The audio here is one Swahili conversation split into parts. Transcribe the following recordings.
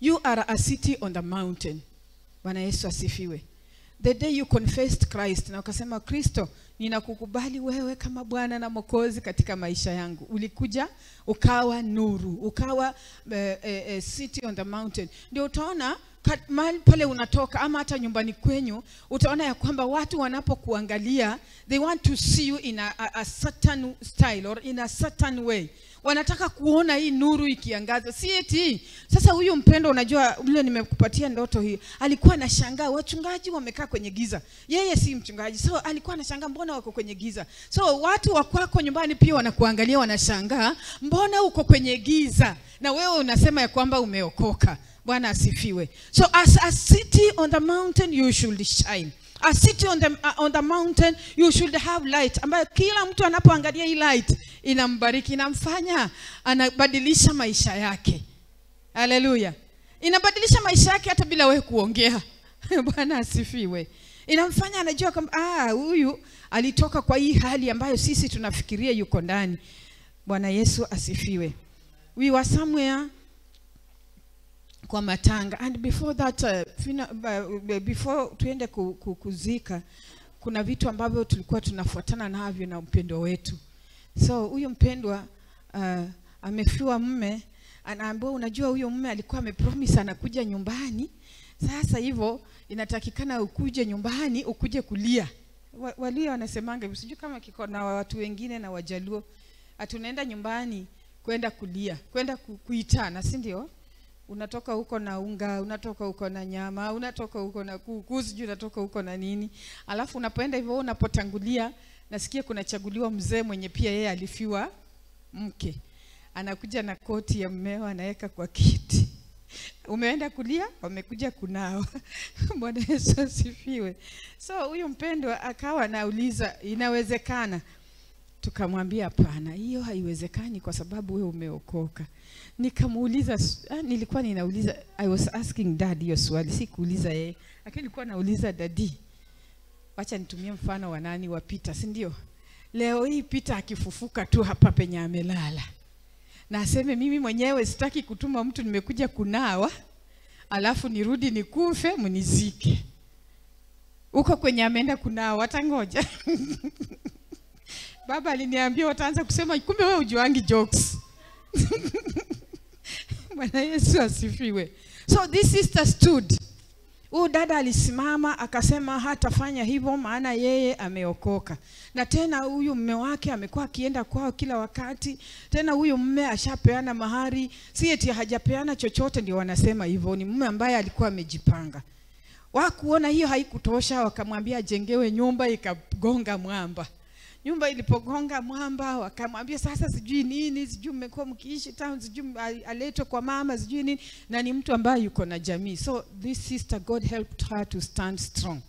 You are a city on the mountain. Bwana Yesu asifiwe. The day you confessed Christ na ukasema Kristo, ninakukubali wewe kama Bwana na Mwokozi katika maisha yangu. Ulikuja ukawa nuru, ukawa city on the mountain. Ndio utaona mahali pale unatoka ama hata nyumbani kwenyu, utaona ya kwamba watu wanapokuangalia, they want to see you in a certain style or in a certain way. Wanataka kuona hii nuru ikiangaza. Si eti sasa huyu mpendo, unajua vile nimekupatia ndoto hii, alikuwa anashangaa wachungaji wamekaa kwenye giza. Yeye si mchungaji, so alikuwa anashangaa mbona wako kwenye giza. So watu wa kwako nyumbani pia wanakuangalia, wanashangaa mbona uko kwenye giza na wewe unasema ya kwamba umeokoka. Bwana asifiwe. So as a city on the mountain you should shine. A city on the mountain you should have light, ambayo kila mtu anapoangalia hii light inambariki, inamfanya anabadilisha maisha yake. Haleluya. Inabadilisha maisha yake hata bila wewe kuongea. Bwana asifiwe. Inamfanya anajua kama huyu alitoka kwa hii hali ambayo sisi tunafikiria yuko ndani. Bwana Yesu asifiwe. We were somewhere kwa matanga, and before that before tuende kuzika, kuna vitu ambavyo tulikuwa tunafuatana navyo na mpendwa wetu. So huyo mpendwa amefiwa mume, anaambiwa unajua huyo mume alikuwa amepromise anakuja nyumbani. Sasa hivyo inatakikana ukuje nyumbani ukuje kulia. Walia wanasemanga, sijui kama kiko na watu wengine na Wajaluo, atunaenda nyumbani kwenda kulia, kwenda kuitana, si ndio? Unatoka huko na unga, unatoka huko na nyama, unatoka huko na kuku, sijui unatoka huko na nini. Alafu unapoenda hivyo, unapotangulia, nasikia kuna chaguliwa mzee mwenye pia yeye alifiwa mke. Anakuja na koti ya mmeo, anaweka kwa kiti. Umeenda kulia, wamekuja kunawa. Bwana Yesu asifiwe. So huyu mpendwa akawa anauliza, inawezekana? Tukamwambia hapana, hiyo haiwezekani kwa sababu wewe umeokoka. Nikamuuliza, nilikuwa ninauliza, I was asking dad hiyo swali, si kuuliza yeye. Lakini nilikuwa nauliza daddy. Wacha nitumie mfano wa nani, wa Peter, si ndio? Leo hii Peter akifufuka tu hapa penye amelala, na aseme mimi mwenyewe sitaki kutuma mtu, nimekuja kunawa, alafu nirudi nikufe mnizike. Uko kwenye ameenda kunawa, watangoja. Baba aliniambia wataanza kusema kumbe wewe ujuangi jokes. Bwana Yesu asifiwe. So this sister stood. Huyu dada alisimama akasema hatafanya hivyo maana yeye ameokoka. Na tena huyu mume wake amekuwa akienda kwao kila wakati. Tena huyu mume ashapeana mahari, si eti hajapeana chochote ndio wanasema hivyo. Ni mume ambaye alikuwa amejipanga. Wakuona hiyo haikutosha, wakamwambia ajengewe nyumba, ikagonga mwamba. Nyumba ilipogonga mwamba, wakamwambia sasa sijui nini, sijui mmekuwa mkiishi town, sijui aletwe kwa mama, sijui nini, na ni mtu ambaye yuko na jamii. So this sister, God helped her to stand strong.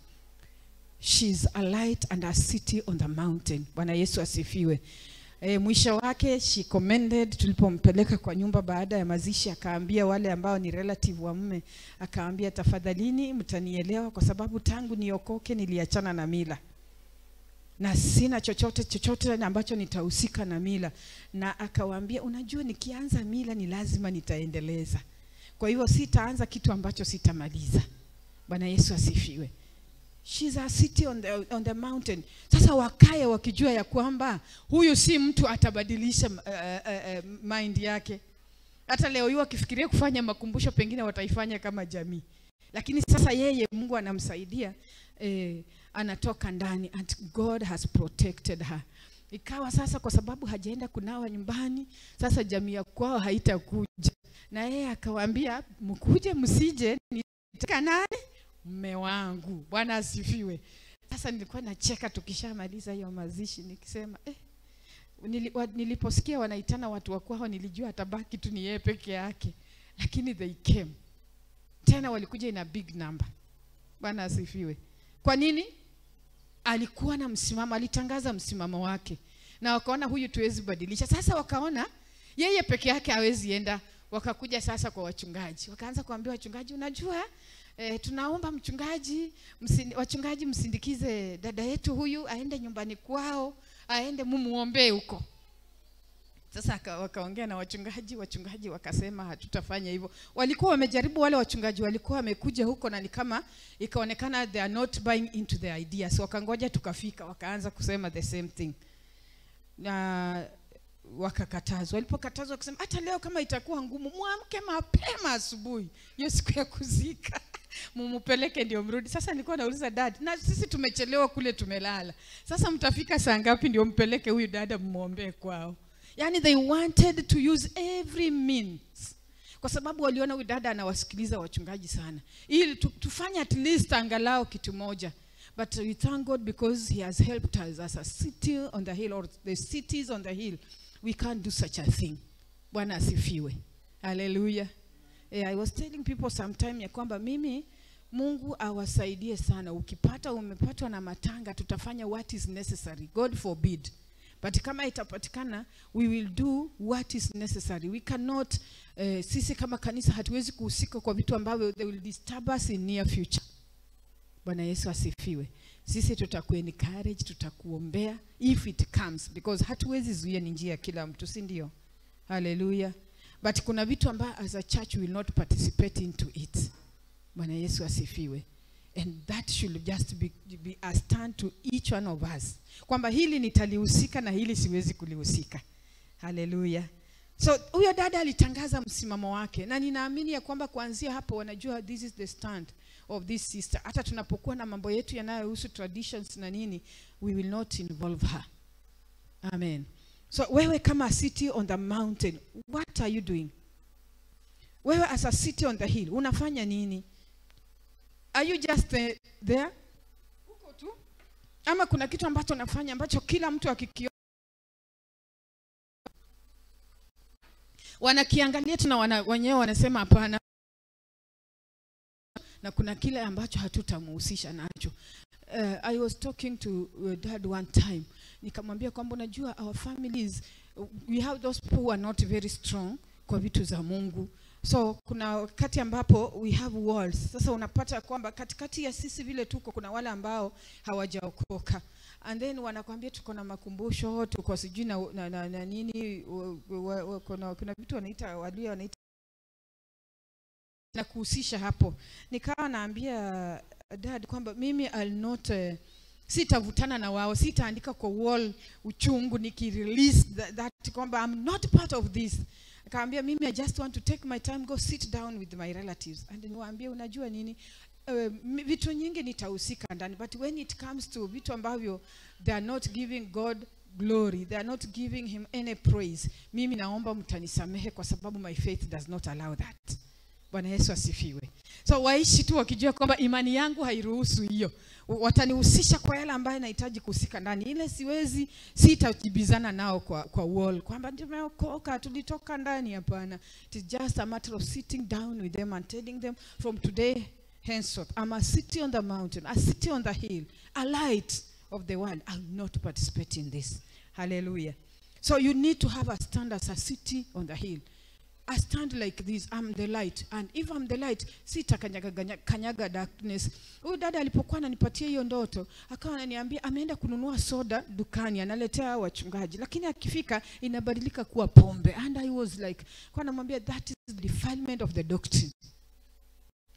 She's a light and a city on the mountain. Bwana Yesu asifiwe. Mwisho wake she commended, tulipompeleka kwa nyumba baada ya mazishi, akaambia wale ambao ni relative wa mume, akaambia tafadhalini mtanielewa kwa sababu tangu niokoke niliachana na mila. Na sina chochote ambacho nitahusika na mila. Na akawaambia unajua nikianza mila ni lazima nitaendeleza. Kwa hivyo sitaanza kitu ambacho sitamaliza. Bwana Yesu asifiwe. She's a city on the mountain. Sasa wakae wakijua ya kwamba huyu si mtu atabadilisha mind yake. Hata leo hiyo akifikiria kufanya makumbusho pengine wataifanya kama jamii. Lakini sasa yeye Mungu anamsaidia, anatoka ndani, and God has protected her. Ikawa sasa kwa sababu hajaenda kunawa nyumbani, sasa jamii ya kwao haitakuja. Na yeye akawaambia mkuje msije, nitaka nani? Mume wangu. Bwana asifiwe. Sasa nilikuwa nacheka tukishamaliza hiyo mazishi nikisema niliposikia wanaitana watu wa kwao nilijua atabaki tu ni yeye peke yake. Lakini they came. Tena walikuja in a big number. Bwana asifiwe. Kwa nini? Alikuwa na msimamo, alitangaza msimamo wake. Na wakaona huyu tuwezi badilisha. Sasa wakaona yeye peke yake hawezi enda. Wakakuja sasa kwa wachungaji. Wakaanza kuambia wachungaji, unajua tunaomba wachungaji msindikize dada yetu huyu aende nyumbani kwao, aende mumuombe huko. Sasa wakaongea na wachungaji wakasema hatutafanya hivyo. Walikuwa wamejaribu, wale wachungaji walikuwa wamekuja huko, na ni kama ikaonekana they are not buying into the idea. So wakangoja tukafika, wakaanza kusema the same thing. Na wakakatazwa. Walipokatazwa kusema hata leo kama itakuwa ngumu, muamke mapema asubuhi hiyo siku ya kuzika. Mumupeleke ndio mrudi. Sasa nilikuwa nauliza dad, na sisi tumechelewa kule tumelala. Sasa mtafika saa ngapi ndio mpeleke huyu dada muombe kwao? Yani they wanted to use every means. Kwa sababu waliona huyu dada anawasikiliza wachungaji sana. Ili tufanye at least angalau kitu moja. But we thank God because he has helped us as a city on the hill, or the cities on the hill. We can't do such a thing. Bwana asifiwe. Hallelujah. I was telling people sometime ya kwamba mimi Mungu awasaidie sana. Umepatwa na matanga, tutafanya what is necessary. God forbid. But kama itapatikana, we will do what is necessary. We cannot, sisi kama kanisa hatuwezi kuhusika kwa vitu ambavyo they will disturb us in near future. Bwana Yesu asifiwe. Sisi tutakuencourage, tutakuombea if it comes, because hatuwezi zuia ni njia kila mtu, si ndio? Hallelujah. But kuna vitu ambavyo as a church will not participate into it. Bwana Yesu asifiwe. And that should just be a stand to each one of us. Kwamba hili nitalihusika na hili siwezi kulihusika. Hallelujah. So huyo dada alitangaza msimamo wake, na ninaamini ya kwamba kuanzia hapo wanajua this is the stand of this sister. Hata tunapokuwa na mambo yetu yanayohusu traditions na nini, we will not involve her. Amen. So wewe kama a city on the mountain, what are you doing? Wewe as a city on the hill, unafanya nini? Are you just there? Huko tu? Ama kuna kitu ambacho unafanya ambacho kila mtu akikiona wanakiangalia tu na wenyewe wanasema hapana, na kuna kile ambacho hatutamuhusisha nacho? I was talking to dad one time. Nikamwambia kwamba unajua our families, we have those people who are not very strong kwa vitu za Mungu. So kuna wakati ambapo we have walls. Sasa unapata kwamba katikati ya sisi vile tuko kuna wale ambao hawajaokoka. And then wanakuambia tuko na makumbusho, tuko sijui na nini, kuna vitu wanaita na kuhusisha hapo. Nikawa naambia dad kwamba mimi I'll not sitavutana na wao, sitaandika kwa wall uchungu nikirelease that kwamba I'm not part of this. Akaambia mimi I just want to take my time, go sit down with my relatives. And niwaambie unajua nini, vitu nyingi nitahusika ndani, but when it comes to vitu ambavyo they are not giving God glory, they are not giving him any praise, mimi naomba mtanisamehe kwa sababu my faith does not allow that. Bwana Yesu asifiwe. So waishi tu wakijua kwamba imani yangu hairuhusu hiyo. Watanihusisha kwa yale ambayo nahitaji kuhusika ndani. Ile siwezi, sitajibizana nao kwa wall kwamba tumeokoka, tulitoka ndani, hapana. It is just a matter of sitting down with them and telling them from today henceforth, I'm a city on the mountain, a city on the hill, a light of the world. I will not participate in this. Hallelujah. So you need to have a stand as a city on the hill. I stand like this, I'm the light. And if I'm the light, sita kanyaga darkness. Huyu dada alipokuwa ananipatia hiyo ndoto, akawa ananiambia ameenda kununua soda dukani, analetea wachungaji, lakini akifika inabadilika kuwa pombe. And I was like, kwa namwambia that is the defilement of the doctrine.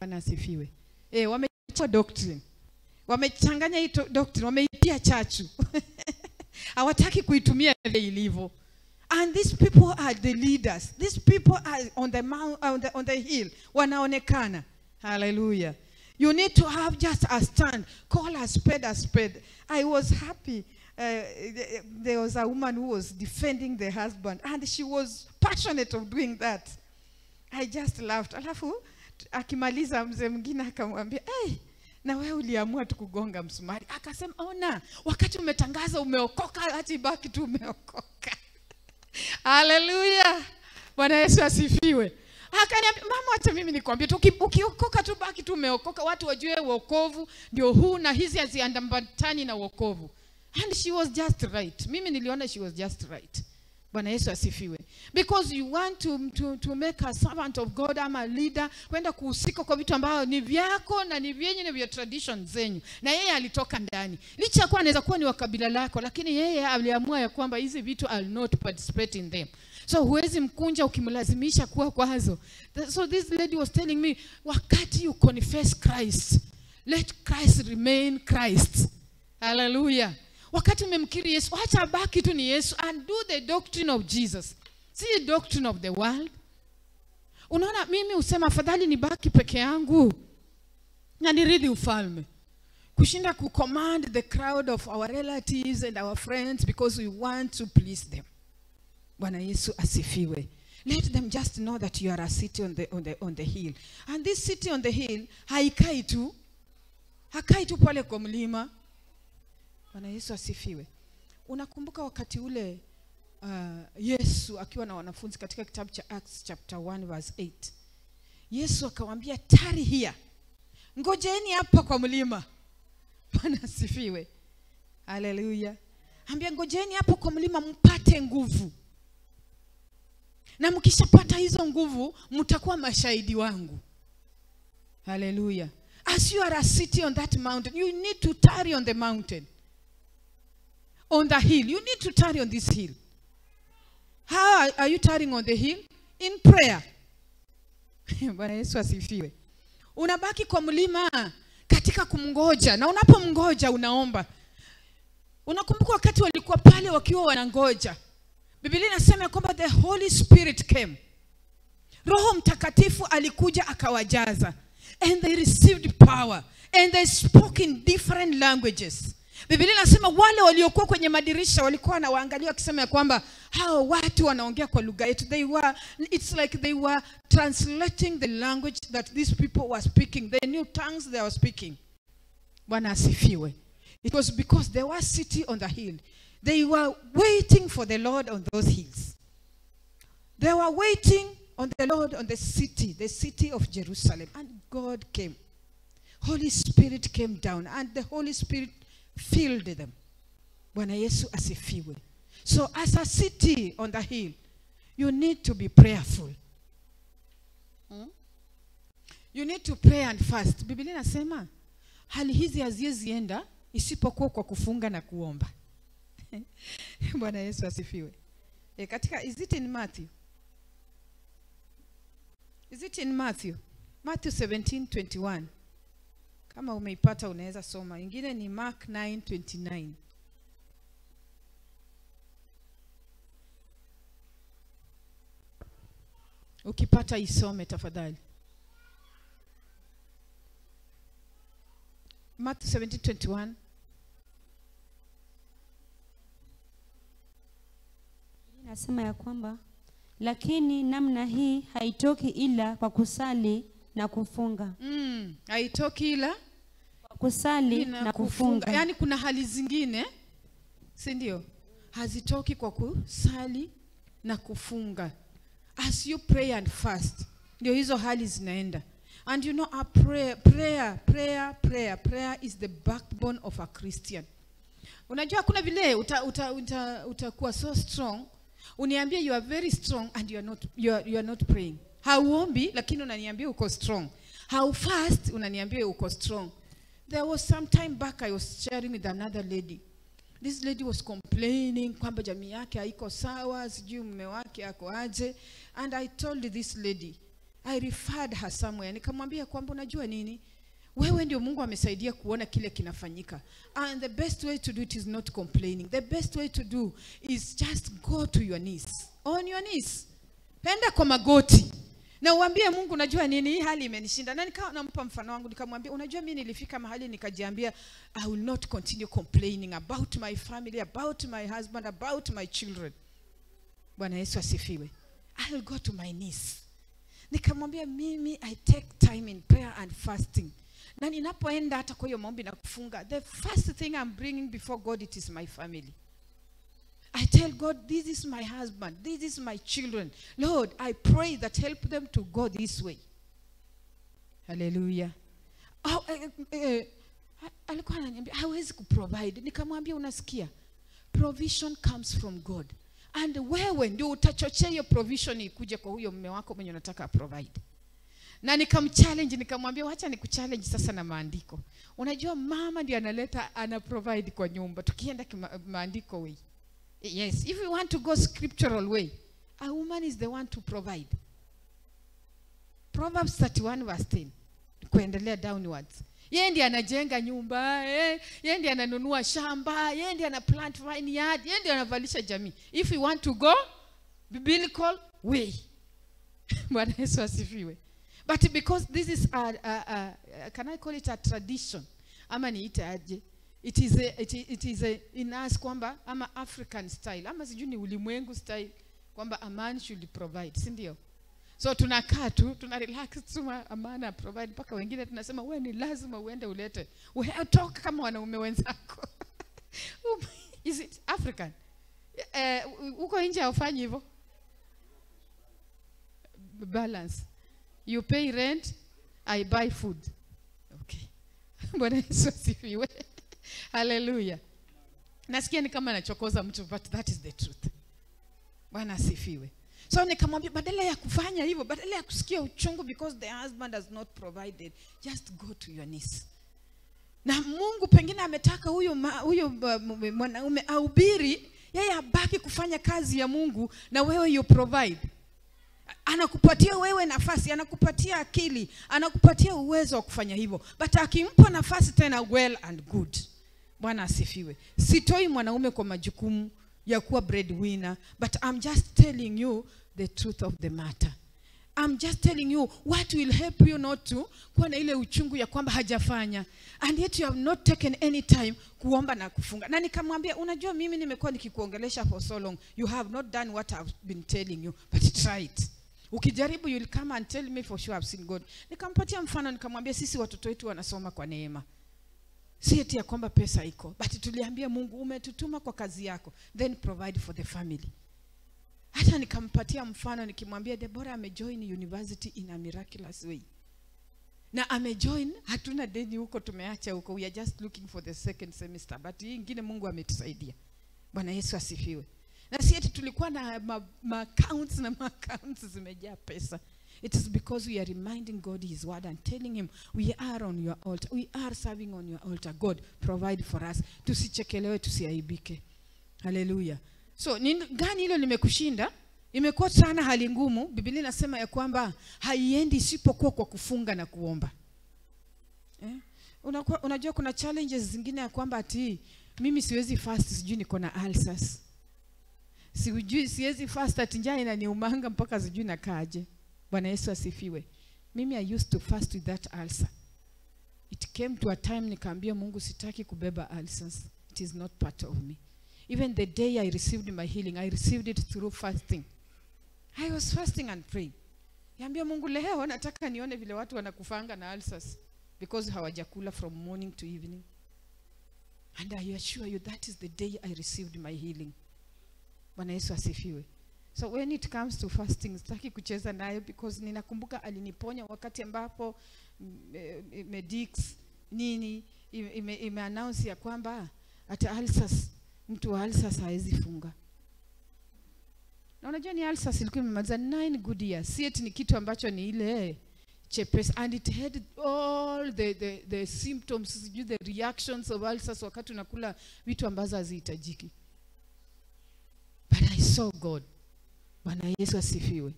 Bwana asifiwe. Wamechanganya doctrine. Wamechanganya hii doctrine, wameitia chachu. Hawataki kuitumia vile ilivyo. And these people are the leaders. These people are on the on the hill. Wanaonekana. Hallelujah. You need to have just a stand. Call a spade a spade. I was happy. There was a woman who was defending the husband, and she was passionate of doing that. I just laughed. Alafu akimaliza mzee mwingine akamwambia, na wewe uliamua tukugonga msumari. Akasema, ona, wakati umetangaza umeokoka, hati baki tu umeokoka. Hallelujah. Bwana Yesu asifiwe. Akaniambia, mama, acha mimi nikwambie tu, ukiokoka tu baki tu umeokoka, watu wajue wokovu ndio huu na hizi haziandambatani na wokovu. And she was just right. Mimi niliona she was just right. Bwana Yesu asifiwe. Because you want to make a servant of God ama a leader, kwenda kuhusika kwa vitu ambavyo ni vyako na ni vyenye ni vya tradition zenyu. Na yeye alitoka ndani. Licha ya kuwa anaweza kuwa ni wa kabila lako, lakini yeye aliamua ya kwamba hizi vitu I'll not participate in them. So huwezi mkunja ukimlazimisha kuwa kwazo. So this lady was telling me, wakati you confess Christ, let Christ remain Christ. Hallelujah. Wakati umemkiri Yesu, acha abaki tu ni Yesu and do the doctrine of Jesus. See the doctrine of the world. Unaona, mimi usema afadhali nibaki peke yangu na nirithi ufalme kushinda command the crowd of our relatives and our friends because we want to please them. Bwana Yesu asifiwe. Let them just know that you are a city on the hill. And this city on the hill haikai tu pale kwa mlima. Bwana Yesu asifiwe. Unakumbuka wakati ule Yesu akiwa na wanafunzi katika kitabu cha Acts chapter 1 verse 8. Yesu akawaambia, tarry here. Ngojeni hapa kwa mlima. Bwana asifiwe. Hallelujah. Ambia ngojeni hapo kwa mlima mpate nguvu. Na mkishapata hizo nguvu mtakuwa mashahidi wangu. Hallelujah. As you are a city on that mountain, you need to tarry on the mountain. On the hill. You need to tarry on this hill. How are you tarrying on the hill? In prayer. Bwana Yesu asifiwe. Unabaki kwa mlima katika kumngoja. Na unapomngoja unaomba. Unakumbuka wakati walikuwa pale wakiwa wanangoja. Biblia inasema kwamba the Holy Spirit came. Roho Mtakatifu alikuja akawajaza. And they received power. And they spoke in different languages. Biblia inasema wale waliokuwa kwenye madirisha walikuwa na waangalia wakisema kwamba hao watu wanaongea kwa lugha yetu. It's like they were translating the language that these people were speaking. They knew tongues they were speaking. Bwana asifiwe. It was because they were sitting on the hill. They were waiting for the Lord on those hills. They were waiting on the Lord on the city of Jerusalem. And God came. Holy Spirit came down and the Holy Spirit filled them. Bwana Yesu asifiwe. So as a city on the hill, you need to be prayerful. You need to pray and fast. Biblia inasema hali hizi hazienda isipokuwa kwa kufunga na kuomba. Bwana Yesu asifiwe. Katika is it in Matthew? Is it in Matthew? Matthew 17:21. Kama umeipata unaweza soma. Ingine ni Mark 9:29. Ukipata isome tafadhali. Matthew 17:21. Nasema ya kwamba lakini namna hii haitoki ila kwa kusali na kufunga. Haitoki ila kwa kusali na kufunga. Yaani kuna hali zingine, si ndio? Hazitoki kwa kusali na kufunga. As you pray and fast, ndio hizo hali zinaenda. And you know, a prayer is the backbone of a Christian. Unajua kuna vile utakuwa so strong, uniambia you are very strong and you are not praying. Hauombi lakini unaniambia uko strong. How fast unaniambia uko strong. There was some time back I was sharing with another lady. This lady was complaining kwamba jamii yake haiko sawa, sijui mume wake ako aje. And I told this lady, I referred her somewhere. Nikamwambia kwamba unajua nini? Wewe ndio Mungu amesaidia kuona kile kinafanyika. And the best way to do it is not complaining. The best way to do is just go to your knees. On your knees. Penda kwa magoti. Na uambie Mungu unajua nini, hii hali imenishinda. Na nikawa nampa mfano wangu nikamwambia unajua mimi nilifika mahali nikajiambia I will not continue complaining about my family, about my husband, about my children. Bwana Yesu asifiwe. I will go to my knees. Nikamwambia mimi I take time in prayer and fasting. Na ninapoenda hata kwa hiyo maombi na kufunga, the first thing I'm bringing before God, it is my family. I tell God, this is my husband, this is my children. Lord, I pray that help them to go this way. Hallelujah. Alikuwa ananiambia hawezi kuprovide. Nikamwambia unasikia, provision comes from God. and wewe ndio utachochea hiyo provision ikuje kwa huyo mume wako mwenye unataka provide. Na nikamchallenge, nikamwambia wacha nikuchallenge sasa na maandiko. Unajua mama ndiye ana provide kwa nyumba. Tukienda maandiko way. Yes, if you want to go scriptural way, a woman is the one to provide. Proverbs 31 verse 10. Kuendelea downwards. Yeye ndiye anajenga nyumba, yeye ndiye ananunua shamba, yeye ndiye ana plant vineyard, yeye ndiye anavalisha jamii. If you want to go biblical way. Bwana Yesu asifiwe. But because this is can I call it a tradition? Ama niite aje? It is in us kwamba ama African style, ama sijui ni ulimwengu style kwamba a man should provide, si ndio? So tunakaa tu, tuna relax tu, a man provide, mpaka wengine tunasema wewe ni lazima uende ulete. Wewe toka kama wanaume wenzako. Is it African? Uko nje haufanyi hivyo? Balance. You pay rent, I buy food. Okay. Bwana Yesu asifiwe. Hallelujah. Nasikia ni kama nachokoza mtu, but that is the truth. Bwana asifiwe. So nikamwambia badala ya kufanya hivyo, badala ya kusikia uchungu because the husband has not provided, just go to your knees. Na Mungu pengine ametaka huyo mwanaume ahubiri, yeye abaki kufanya kazi ya Mungu na wewe you provide. Anakupatia wewe nafasi, anakupatia akili, anakupatia uwezo wa kufanya hivyo. But akimpa nafasi tena, well and good. Bwana asifiwe. Sitoi mwanaume kwa majukumu ya kuwa breadwinner, but I'm just telling you the truth of the matter. I'm just telling you what will help you not to kuwa na ile uchungu ya kwamba hajafanya, and yet you have not taken any time kuomba na kufunga. Na nikamwambia, unajua mimi nimekuwa nikikuongelesha for so long, you have not done what I've been telling you, but try it. Ukijaribu you'll come and tell me for sure I've seen God. Nikampatia mfano, nikamwambia sisi watoto wetu wanasoma kwa neema. Si eti ya kwamba pesa iko, but tuliambia Mungu umetutuma kwa kazi yako, then provide for the family. Hata nikampatia mfano nikimwambia Deborah amejoin university in a miraculous way. Na amejoin, hatuna deni huko, tumeacha huko, we are just looking for the second semester, but hii ingine Mungu ametusaidia. Bwana Yesu asifiwe. Na si eti tulikuwa na accounts na accounts zimejaa pesa. It is because we are reminding God His word and telling Him we are on your altar, we are serving on your altar. God, provide for us. Tusichekelewe, tusiaibike. Hallelujah. So gani hilo limekushinda? Imekuwa sana hali ngumu. Biblia inasema ya kwamba haiendi isipokuwa kwa kufunga na kuomba. Unajua kuna challenges zingine ya kwamba ati mimi siwezi fast, sijui niko na ulcers. Siwezi fast ati njaa inaniumanga mpaka sijui nakaaje. Bwana Yesu asifiwe. Mimi I used to fast with that ulcer. It came to a time nikaambia Mungu sitaki kubeba ulcers. It is not part of me. Even the day I received my healing, I received it through fasting. I was fasting and praying. Niambia Mungu leo nataka nione vile watu wanakufanga na ulcers because hawajakula from morning to evening. And I assure you that is the day I received my healing. Bwana Yesu asifiwe. So when it comes to fasting, sitaki kucheza nayo because ninakumbuka aliniponya wakati ambapo medics nini ime-announce ya kwamba ata ulcers, mtu wa ulcers haezi funga. Na unajua ni ulcers ilikuwa imemaliza 9 good years. Si eti ni kitu ambacho ni ile chepes, and it had all the symptoms, the reactions of ulcers wakati unakula vitu ambazo hazihitajiki. But I saw God. Bwana Yesu asifiwe.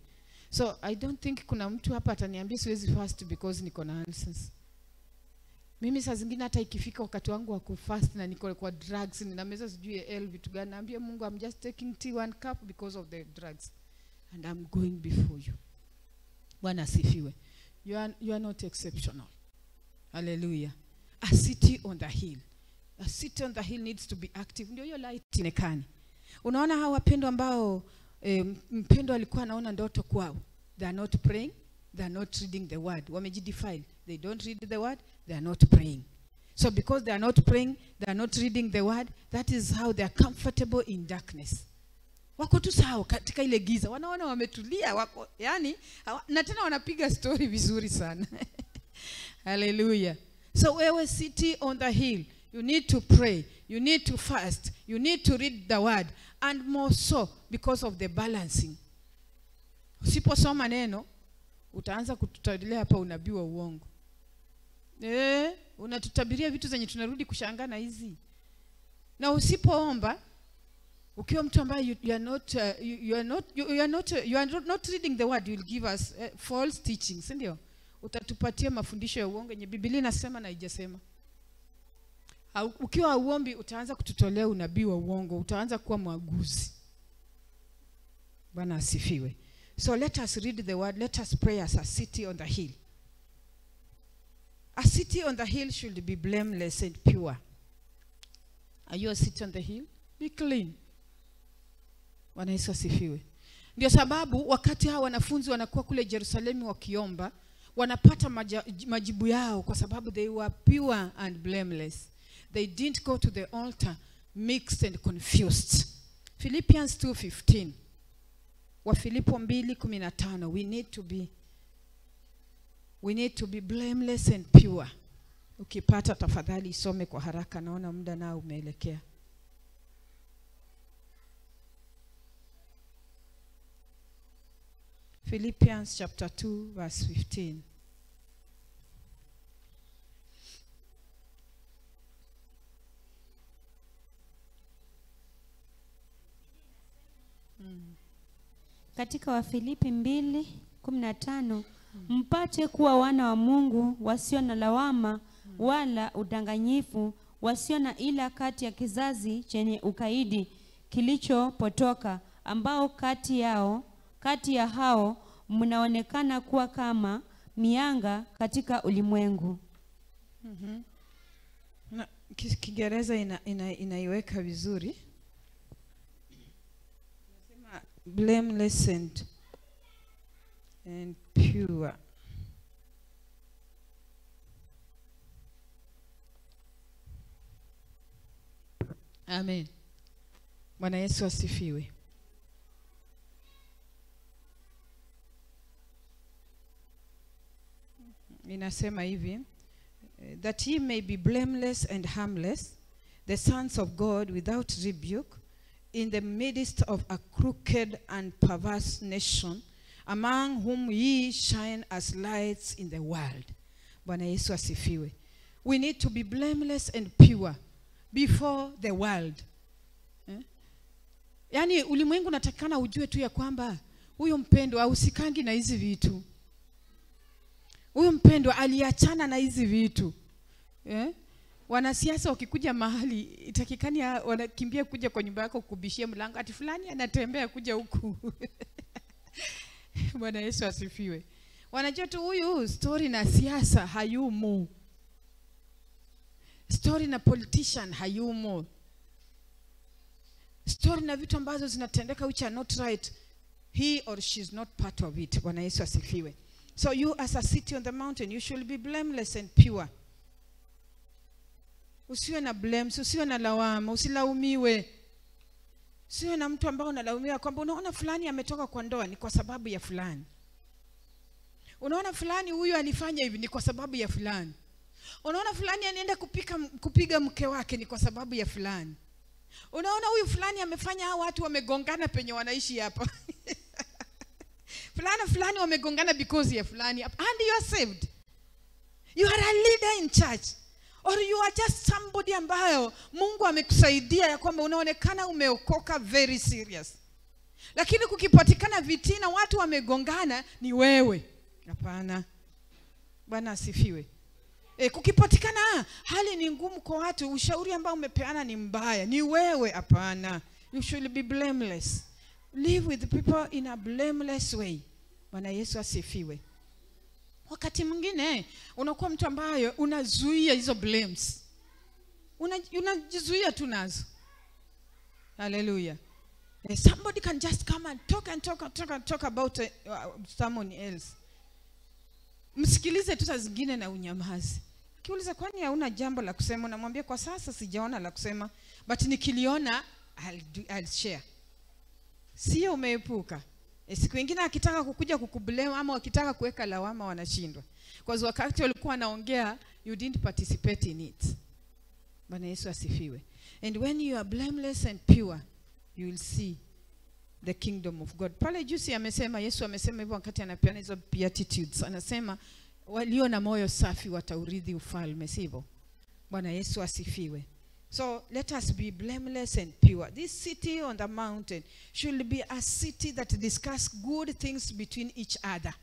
So I don't think kuna mtu hapa ataniambia siwezi fast because niko na ulcers. Mimi saa zingine hata ikifika wakati wangu wa kufast na niko kwa drugs, ninameza sijui vitu gani, naambia Mungu I'm just taking tea 1 cup because of the drugs and I'm going before you. Bwana asifiwe. You are not exceptional. Hallelujah. A city on the hill. A city on the hill needs to be active. Ndio hiyo light inekani. Unaona hawa wapendwa ambao mpendo alikuwa anaona ndoto kwao. They are not praying, they are not reading the word. Wamejidefile. They don't read the word, they are not praying. So because they are not praying, they are not reading the word, that is how they are comfortable in darkness. Wako tu sawa katika ile giza. Wanaona wametulia, wako yani na tena wanapiga story vizuri sana. Hallelujah. So wewe city on the hill, you need to pray. you need to fast, you need to read the word, and more so because of the balancing. Usiposoma neno utaanza kututabiria hapa unabii wa uongo. Unatutabiria vitu zenye tunarudi kushangaa na hizi. Na usipoomba ukiwa mtu ambaye you are not reading the word, you will give us false teachings, ndio? Utatupatia mafundisho ya uongo yenye Biblia inasema na haijasema. Ukiwa uombi utaanza kututolea unabii wa uongo, utaanza kuwa mwaguzi. Bwana asifiwe. So let us read the word, let us pray as a city on the hill. A city on the hill should be blameless and pure. Are you a city on the hill? Be clean. Bwana Yesu asifiwe. Ndio sababu wakati hao wanafunzi wanakuwa kule Yerusalemu wakiomba, wanapata majibu yao kwa sababu they were pure and blameless. They didn't go to the altar mixed and confused. Philippians 2:15. Wa Filipo 2:15. We need to be blameless and pure. Ukipata tafadhali isome kwa haraka, naona muda nao umeelekea. Philippians chapter 2 verse 15. Katika Wafilipi 2:15, mpate kuwa wana wa Mungu wasio na lawama wala udanganyifu, wasio na ila kati ya kizazi chenye ukaidi kilichopotoka, ambao kati ya hao mnaonekana kuwa kama mianga katika ulimwengu. Na Kiingereza inaiweka vizuri. Nasema blameless and pure. Amen. Bwana Yesu asifiwe. Inasema hivi, that ye may be blameless and harmless, the sons of God without rebuke, in the midst of a crooked and perverse nation, among whom ye shine as lights in the world. Bwana Yesu asifiwe. We need to be blameless and pure before the world. Yani ulimwengu natakana ujue tu ya kwamba huyo mpendwa hausikangi na hizi vitu. Huyo mpendwa aliachana na hizi vitu. Wanasiasa wakikuja mahali itakikani wanakimbia kuja kwa nyumba yako kubishia mlango, ati fulani anatembea kuja huku. Bwana Yesu asifiwe. Wanajua tu huyu story na siasa hayumo. Story na politician hayumo. Story na vitu ambazo zinatendeka which are not right, he or she is not part of it. Bwana Yesu asifiwe. So you as a city on the mountain, you should be blameless and pure. Usiwe na blames, usiwe na lawama, usilaumiwe. Usiwe na mtu ambao unalaumiwa kwamba unaona fulani ametoka kwa ndoa ni kwa sababu ya fulani. Unaona fulani huyu alifanya hivi ni kwa sababu ya fulani. Unaona fulani anaenda kupiga mke wake ni kwa sababu ya fulani. Unaona huyu fulani amefanya hao watu wamegongana penye wanaishi hapa. Fulani wamegongana because ya fulani, and you are saved. You are a leader in church, or you are just somebody ambayo Mungu amekusaidia ya kwamba unaonekana umeokoka very serious. Lakini kukipatikana vitina watu wamegongana ni wewe. Hapana. Bwana asifiwe. Kukipatikana hali ni ngumu kwa watu, ushauri ambao umepeana ni mbaya, ni wewe. Hapana. You should be blameless. Live with people in a blameless way. Bwana Yesu asifiwe. Wakati mwingine unakuwa mtu ambaye unazuia hizo blames. Unajizuia tu nazo. Hallelujah. Somebody can just come and talk about someone else. Msikilize tu saa zingine na unyamazi. Kiuliza kwani hauna jambo la kusema, unamwambia kwa sasa sijaona la kusema, but nikiliona I'll share. Sio umeepuka. Siku nyingine akitaka kukuja kukublame ama akitaka kuweka lawama wanashindwa. Kwa sababu wakati walikuwa wanaongea you didn't participate in it. Bwana Yesu asifiwe. And when you are blameless and pure, you will see the kingdom of God. Pale juzi amesema, Yesu amesema hivyo wakati anapeana hizo beatitudes. Anasema walio na moyo safi wataurithi ufalme, sivyo? Bwana Yesu asifiwe. So let us be blameless and pure. This city on the mountain should be a city that discuss good things between each other.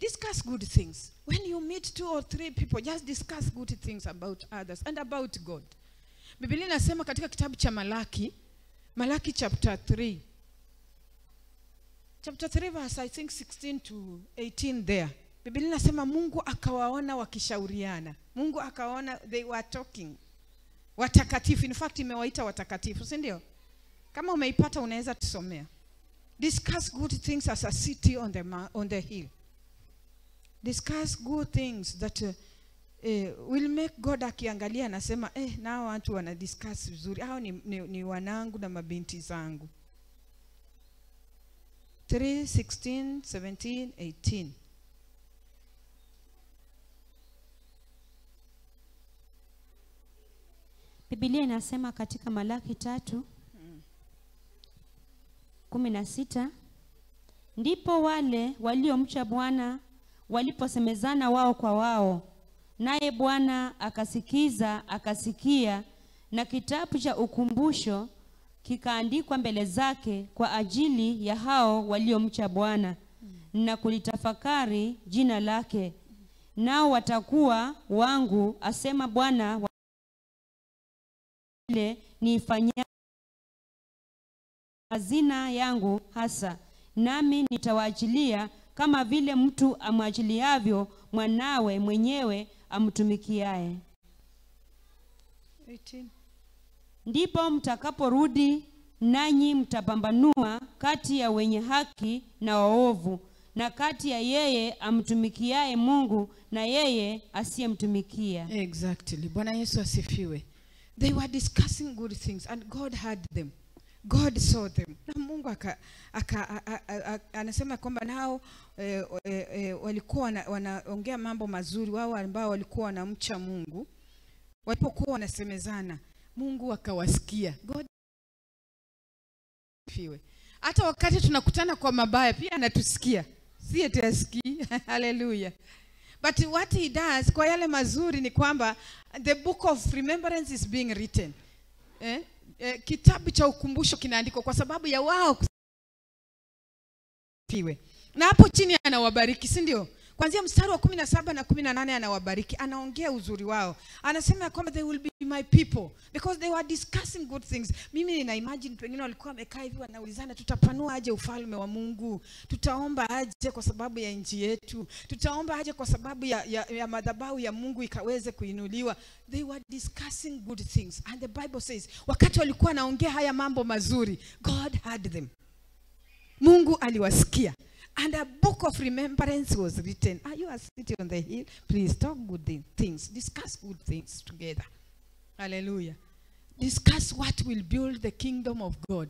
Discuss good things. When you meet 2 or 3 people, just discuss good things about others and about God. Biblia inasema katika kitabu cha Malaki chapter 3. Chapter 3 verse I think 16 to 18 there. Biblia inasema Mungu akawaona wakishauriana. Mungu akawaona, they were talking. Watakatifu, in fact imewaita watakatifu, si ndio? Kama umeipata unaweza tusomea. Discuss good things as a city on the hill. Discuss good things that will make God akiangalia anasema nao watu wana discuss vizuri. Hao ni wanangu na mabinti zangu. 3, 16, 17, 18. Biblia inasema katika Malaki 3:16, ndipo wale waliomcha Bwana waliposemezana wao kwa wao, naye Bwana akasikia, na kitabu cha ukumbusho kikaandikwa mbele zake kwa ajili ya hao waliomcha Bwana na kulitafakari jina lake. Nao watakuwa wangu, asema Bwana, ile niifanyia hazina yangu hasa, nami nitawaachilia kama vile mtu amwachiliavyo mwanawe mwenyewe amtumikiaye. 18. Ndipo mtakaporudi, nanyi mtapambanua kati ya wenye haki na waovu, na kati ya yeye amtumikiaye Mungu na yeye asiyemtumikia. Exactly. Bwana Yesu asifiwe. They were discussing good things and God heard them. God saw them. Na Mungu anasema kwamba nao walikuwa wanaongea mambo mazuri, wao ambao walikuwa wanamcha Mungu. Walipokuwa wanasemezana, Mungu akawasikia. God asifiwe. Hata wakati tunakutana kwa mabaya pia anatusikia. Si eti asikii. Hallelujah. But what he does kwa yale mazuri ni kwamba the book of remembrance is being written. Kitabu cha ukumbusho kinaandikwa kwa sababu ya wao kusifiwe. Na hapo chini anawabariki, si ndio? Kuanzia mstari wa 17 na 18 anawabariki, anaongea uzuri wao. Anasema kwamba they will be my people because they were discussing good things. Mimi nina imagine wengine walikuwa wamekaa hivi wanaulizana, tutapanua aje ufalme wa Mungu? Tutaomba aje kwa sababu ya nchi yetu? Tutaomba aje kwa sababu ya madhabahu ya Mungu ikaweze kuinuliwa? They were discussing good things and the Bible says wakati walikuwa wanaongea haya mambo mazuri, God heard them. Mungu aliwasikia. And a book of remembrance was written. Are you sitting on the hill? Please talk good things. Discuss good things together. Hallelujah. Discuss what will build the kingdom of God.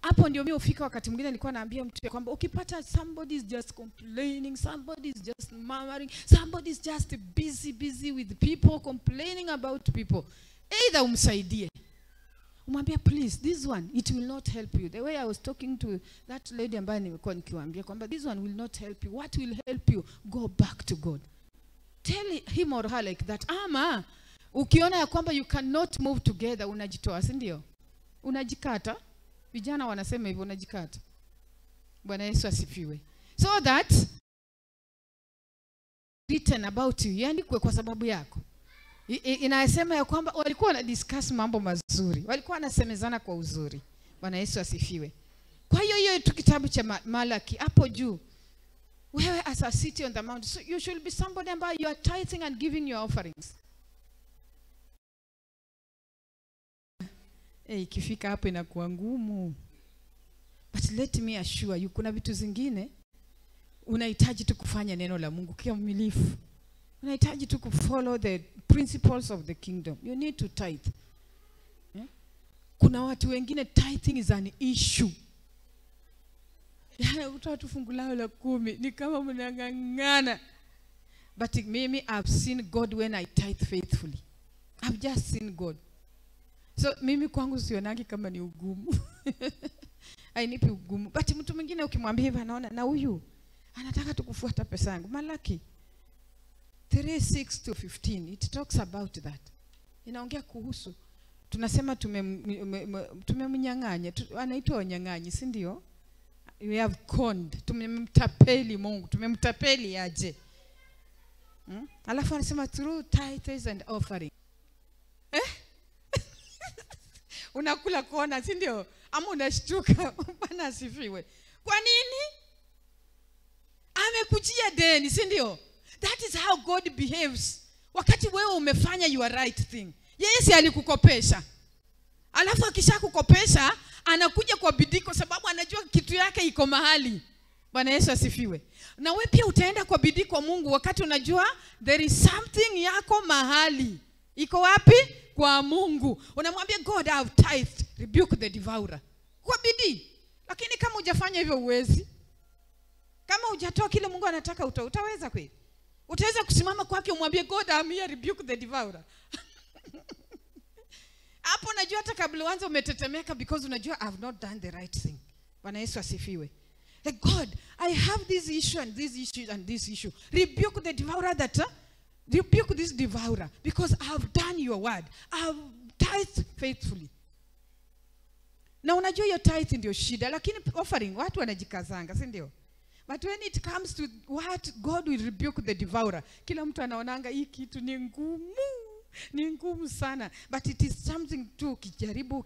Hapo ndio mimi ufika wakati mwingine nilikuwa naambia mtu kwamba ukipata somebody is just complaining, somebody is just murmuring, somebody is just busy with people, complaining about people, either umsaidie. Umwambia please, this one, it will not help you. The way I was talking to that lady ambaye nimekuwa nikiwaambia kwamba this one will not help you. What will help you? Go back to God. Tell him or her like that. Ama, ukiona ya kwamba you cannot move together, unajitoa, si ndio? Unajikata. Vijana wanasema hivyo, unajikata. Bwana Yesu asifiwe. So that written about you, yaandikwe kwa sababu yako. Inasema ya kwamba walikuwa na discuss mambo mazuri, walikuwa wanasemezana kwa uzuri. Bwana Yesu asifiwe. Kwa hiyo tu kitabu cha Malaki hapo juu, wewe as a city on the mountain, so you should be somebody ambaye you are tithing and giving your offerings. Ikifika hapo inakuwa ngumu. But let me assure you, kuna vitu zingine unahitaji tu kufanya neno la Mungu kikamilifu. Unahitaji tu kufollow the principles of the kingdom. You need to tithe. Kuna watu wengine tithing is an issue. Yaani utatoa fungu lao la 10 ni kama mnang'ang'ana. But mimi, I've seen God when I tithe faithfully. I've just seen God. So mimi kwangu sionangi kama ni ugumu. Hainipi ugumu. But mtu mwingine ukimwambia hivi anaona na huyu anataka tukufuata pesa yangu. Malaki 3:6-15 it talks about that. Inaongea kuhusu tunasema tumemnyang'anya, anaitwa wanyang'anyi, si ndio? We have conned, tumemtapeli Mungu, tumemtapeli aje. Alafu anasema through tithes and offering. Unakula kona, si ndio? Ama unashtuka, Bwana asifiwe. Kwa nini? Amekujia deni, si ndio? That is how God behaves. Wakati wewe umefanya your right thing. Yeye si alikukopesha. Alafu akishakukopesha, anakuja kwa bidii kwa sababu anajua kitu yake iko mahali. Bwana Yesu asifiwe. Na wewe pia utaenda kwa bidii kwa Mungu wakati unajua there is something yako mahali. Iko wapi? Kwa Mungu. Unamwambia God, I have tithed, rebuke the devourer. Kwa bidii. Lakini kama hujafanya hivyo uwezi. Kama hujatoa kile Mungu anataka utaweza kweli? Utaweza kusimama kwake umwambie God, I'm here, rebuke the devourer. Hapo unajua hata kabla uanze umetetemeka because unajua I've not done the right thing. Bwana Yesu asifiwe. Like, God, I have this issue and this issue and this issue. Rebuke the devourer rebuke this devourer because I have done your word. I have tithed faithfully. Na unajua hiyo tithe ndio shida, lakini offering watu wanajikazanga, si ndio? But when it comes to what God will rebuke the devourer, kila mtu anaonanga hii kitu ni ngumu. Ni ngumu sana. But it is something tu ukijaribu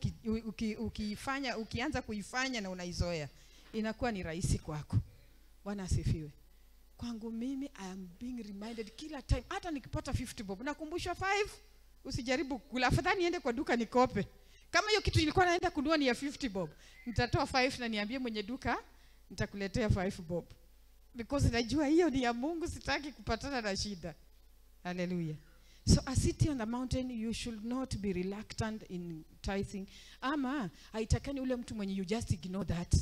ukifanya, ukianza kuifanya na unaizoea, inakuwa ni rahisi kwako. Bwana asifiwe. Kwangu mimi I am being reminded kila time, hata nikipata 50 bob nakumbushwa 5. Usijaribu kula, afadhali niende kwa duka nikope. Kama hiyo kitu nilikuwa naenda kununua ni ya 50 bob, nitatoa 5 na niambie mwenye duka nitakuletea 5 bob. Because najua hiyo ni ya Mungu, sitaki kupatana na shida. Hallelujah. So a city on the mountain, you should not be reluctant in tithing. Ama haitakani ule mtu mwenye you just ignore that.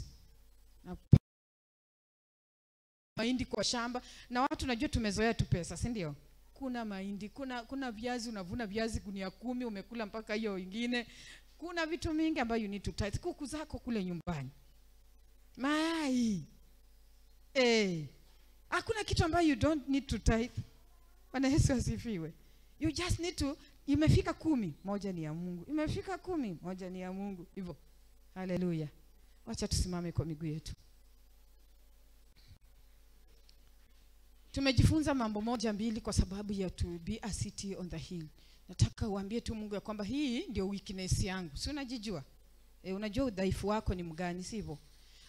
Mahindi kwa shamba na watu najua tumezoea tu pesa, si ndio? Kuna mahindi, kuna viazi, unavuna viazi gunia 10 umekula mpaka hiyo ingine. Kuna vitu mingi ambayo you need to tithe. Kuku zako kule nyumbani. Mayai. Hakuna kitu ambayo you don't need to tithe. Bwana Yesu asifiwe. You just need to, imefika 10, moja ni ya Mungu. Imefika 10, moja ni ya Mungu. Hivyo. Hallelujah. Wacha tusimame kwa miguu yetu. Tumejifunza mambo moja mbili kwa sababu ya to be a city on the hill. Nataka uambie tu Mungu ya kwamba hii ndio weakness yangu. Si unajijua? Unajua udhaifu wako ni mgani, sivyo?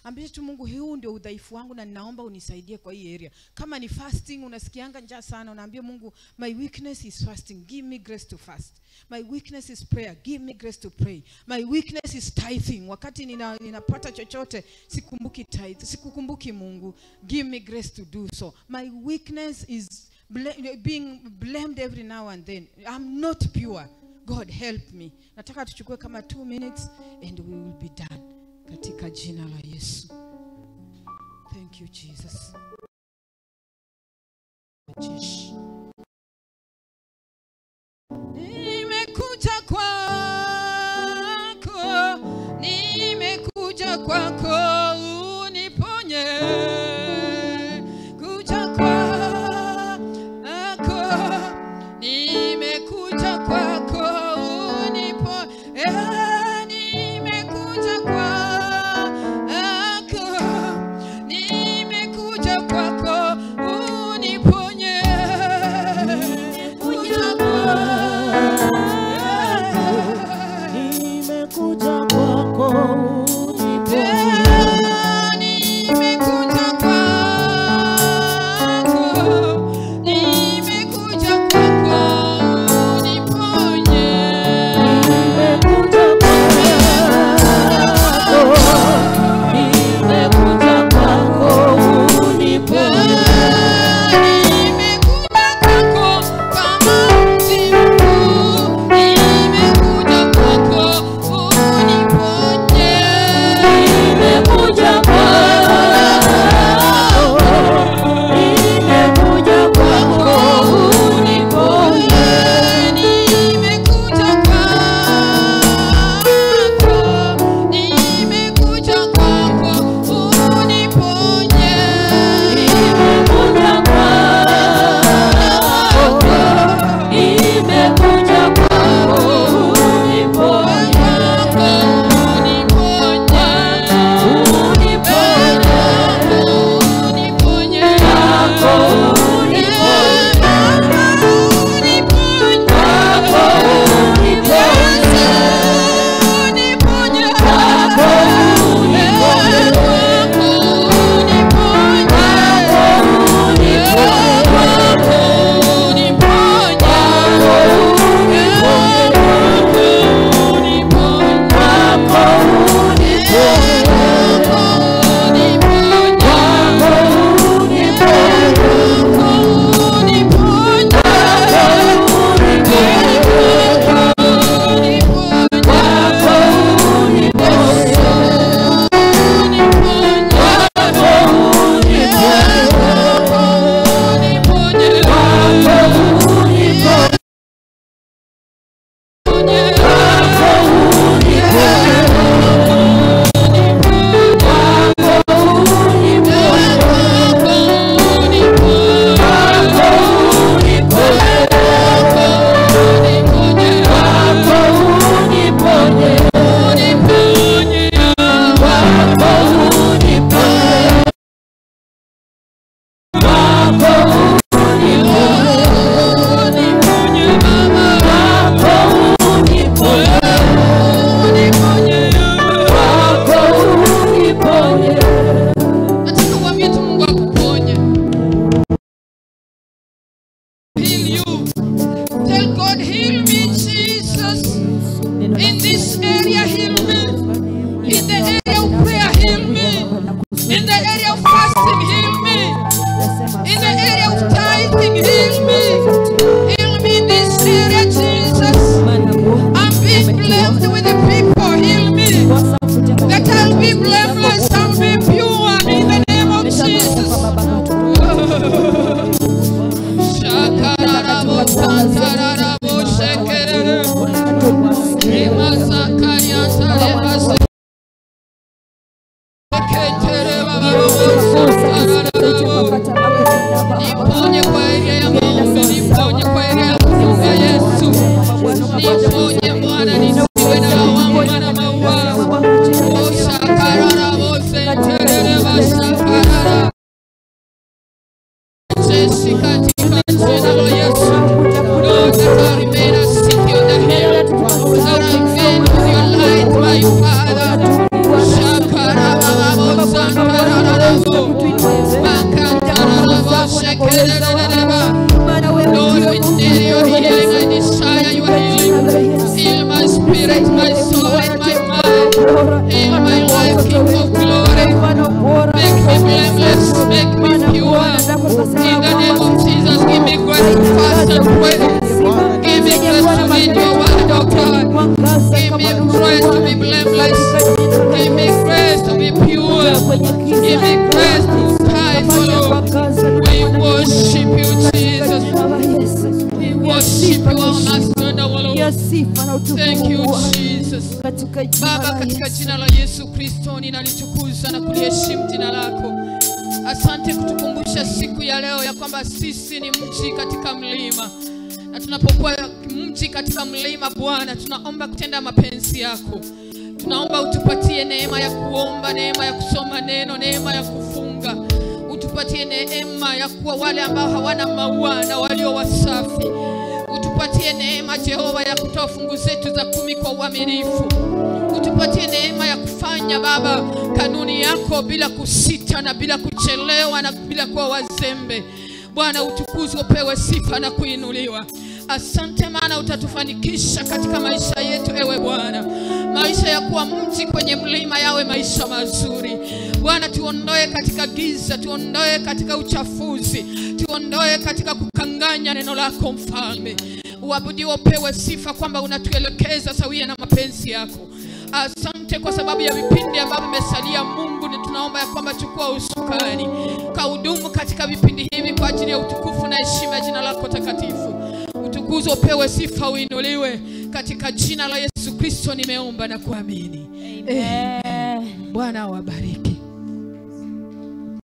Ambia tu Mungu, huu ndio udhaifu wangu na ninaomba unisaidie kwa hii area. Kama ni fasting, unasikianga njaa sana, unaambia Mungu, my weakness is fasting, give me grace to fast. My weakness is prayer, give me grace to pray. My weakness is tithing. Wakati ninapata chochote sikumbuki tithe, sikukumbuki Mungu, give me grace to do so. My weakness is being blamed every now and then. I'm not pure. God help me. Nataka tuchukue kama 2 minutes and we will be done. Katika jina la Yesu. Thank you Jesus. Nimekuja kwako, nimekuja kwako uniponye. Kuja kwako, nimekuja kwako uniponye. Nimekuja kwako uniponye. In the area of fasting, heal me. In the area of tithing, heal me. Heal me in this area, Jesus. I'm being blamed with the people, heal me. That I'll be blameless, I'll be pure in the name of Jesus. Shakarabo Santarabo Shekere Rima Sakaya Tareba Ketere Baba Niponye kwa area ya maombi, niponye kwa area ya kufunga Yesu. Niponye Bwana, nisiwe na lawama na maua. O Shakarabo Sentere Bashakarara Jesi katika jina la Yesu. Lord, that I remain a city on the hill, that I remain with your light, my Father. Shakarabo Santarabo Makantarabo Shekereba. Lord, we need your healing. I desire your healing. Heal my spirit, my soul, and my mind. Heal my life, King of glory. Make me blameless, make me pure. In the name of Jesus, give me grace to fast and pray. Give me grace to read your word, oh God. Give me grace to be blameless. Give me grace to be pure. Give me grace to tithe, Lord. We worship you, Jesus. We worship you, our Master and our Lord. Thank you, Jesus. Baba, katika jina la Yesu Kristo ninalitukuza na kuliheshimu jina lako. Asante kutukumbusha siku ya leo ya kwamba sisi ni mji katika mlima. Na tunapokuwa mji katika mlima, Bwana, tunaomba kutenda mapenzi yako. Tunaomba utupatie neema ya kuomba, neema ya kusoma neno, neema ya kufunga. Utupatie neema ya kuwa wale ambao hawana maua na walio wasafi. Utupatie neema, Jehova, ya kutoa fungu zetu za 10 kwa uaminifu. Utupatie neema ya kufanya, Baba, kanuni yako bila kusita na bila kuchelewa na bila kuwa wazembe. Bwana, utukuzwe, upewe sifa na kuinuliwa. Asante maana utatufanikisha katika maisha yetu, ewe Bwana. Maisha ya kuwa mji kwenye mlima yawe maisha mazuri. Bwana, tuondoe katika giza, tuondoe katika uchafuzi, tuondoe katika kukanganya neno lako, Mfalme. Uabudiwe, upewe sifa kwamba unatuelekeza sawia na mapenzi yako. Asante kwa sababu ya vipindi ambavyo vimesalia, Mungu, ni tunaomba ya kwamba chukua usukani. Kaudumu katika vipindi hivi kwa ajili ya utukufu na heshima ya jina lako takatifu. Utukuzwe, upewe sifa, uinuliwe. Katika jina la Yesu Kristo nimeomba na kuamini. Amen. Bwana awabariki.